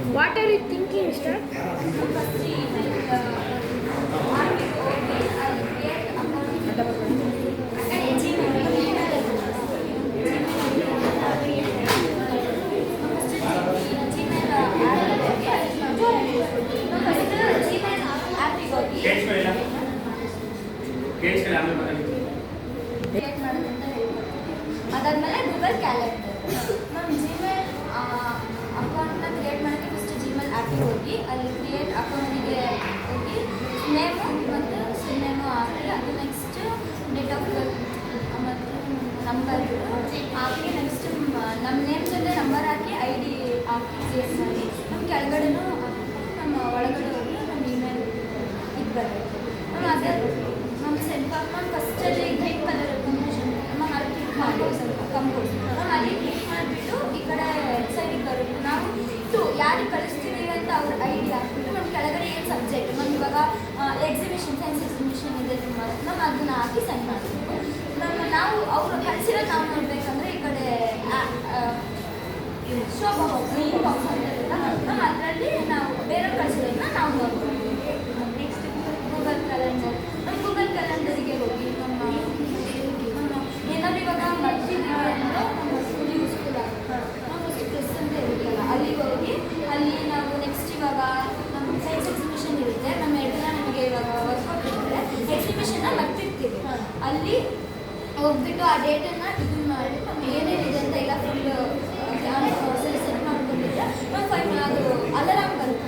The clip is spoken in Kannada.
What are you thinking, sir? ಅದಾದ್ಮೇಲೆ ಗೂಗಲ್ ಕ್ಯಾಲೆಂಡರ್ ನಮ್ಮ ಜಿಮೇಲ್ ಅಕೌಂಟ್ನ ಕ್ರಿಯೇಟ್ ಮಾಡೋಕ್ಕೆ ಫಸ್ಟ್ ಜಿಮೇಲ್ ಆ್ಯಪಿಗೆ ಹೋಗಿ ಅಲ್ಲಿ ಕ್ರಿಯೇಟ್ ಅಕೌಂಟಿಗೆ ಹೋಗಿ ನೇಮು ಮತ್ತು ನೇಮು ಹಾಕಿ ಅದು ನೆಕ್ಸ್ಟ್ ಡೇಟ್ ಆಫ್ ಬರ್ತ್ ಮತ್ತು ನಂಬರ್ ಹಾಕಿ ನೆಕ್ಸ್ಟ್ ನಮ್ಮ ನೇಮ್ ಜೊತೆ ನಂಬರ್ ಹಾಕಿ ID ಹಾಕಿ ಸೇವ್ ಮಾಡಿ ನಮ್ಮ ಕೆಳಗಡೆನೂ ನಮ್ಮ ಒಳಗಡೆ ಹೋಗಿ ನಮ್ಮ ಇಮೇಲ್ ಇದು ಬರುತ್ತೆ ಅದೇ ನಮ್ಮ ನಮ್ಮ ಫಸ್ಟಲ್ಲಿ ಗ್ರೀನ್ ಕಲರ್ ಕಂಪ್ಯೂಷನ್ ನಮ್ಮ ಅಲ್ಲಿ ಕ್ಲಿಕ್ ಮಾಡಿ ಸ್ವಲ್ಪ ಕಂಪೋಸ್ ಅಲ್ಲಿ ಕ್ಲಿಕ್ ಮಾಡಿಬಿಟ್ಟು ಈ ಕಡೆ ಸೈಡಿಗೆ ಬರುತ್ತೆ ನಾವು ಯಾರಿಗೆ ಕಳಿಸ್ತೀವಿ ಅಂತ ಅವ್ರ ID ಹಾಕ್ಬಿಟ್ಟು ನಮ್ಮ ಕೆಳಗಡೆ ಏನು ಸಬ್ಜೆಕ್ಟ್ ನಮ್ಮ ಇವಾಗ ಎಕ್ಸಿಬಿಷನ್ ಸೈನ್ಸ್ ಎಕ್ಸಿಬಿಷನ್ ಇದೆ ನಮ್ಮ ಅದನ್ನ ಹಾಕಿ ಸೆಂಡ್ ಮಾಡಬೇಕು ನಾವು ಅವರು ಕಳಿಸಿರೋ ನಾವು ನೋಡಬೇಕಂದ್ರೆ ಈ ಕಡೆ ಶೋ ಮೇನ್ ಬಾಕ್ಸ್ ಅಂತ ಇರುತ್ತಲ್ಲ ನಮ್ಮ ಅದರಲ್ಲಿ ನಾವು ಬೇರೆ ಕಳಿಸಿರೋದನ್ನ ನಾವು ನೋಡ್ಬೋದು. ನೆಕ್ಸ್ಟ್ ಗೂಗಲ್ ಕ್ಯಾಲೆಂಡರ್ ನಮ್ಮ ಗೂಗಲ್ ಕ್ಯಾಲೆಂಡರಿಗೆ ಹೋಗಿ ನಮ್ಮ ಏನಾದ್ರು ಇವಾಗ ಮರ್ತಿದ್ದೀವಿ ಅಂದರೆ ನಮ್ಮ ಸ್ಕೂಲ್ ಯೂಸ್ಫುಲ್ ಆಗುತ್ತೆ ನಮ್ಮ ಸ್ಟ್ರೆಸ್ ಅಂತ ಇರುತ್ತಲ್ಲ ಅಲ್ಲಿಗೆ ಹೋಗಿ ಅಲ್ಲಿ ನಾವು ನೆಕ್ಸ್ಟ್ ಇವಾಗ ನಮ್ಮ ಸೈನ್ಸ್ ಎಕ್ಸಿಬಿಷನ್ ಇರುತ್ತೆ ನಮ್ಮ ಎಲ್ಲ ನಮಗೆ ಇವಾಗ ವರ್ಕೌಟ್ ಇರುತ್ತೆ ಎಕ್ಸಿಬಿಷನ್ನ ಮರ್ತಿರ್ತೀವಿ ಅಲ್ಲಿ ಹೋಗ್ಬಿಟ್ಟು ಆ ಡೇಟನ್ನು ಇದನ್ನು ಮಾಡಿ ನಮ್ಮ ಏನೇನಿದೆ ಅಂತ ಎಲ್ಲ ಫುಲ್ ಸೆಟ್ ಮಾಡ್ಕೊಂಡಿದ್ರೆ ನಮ್ಮ ಅದು ಅಲಾರಾಮ್ ಬರುತ್ತೆ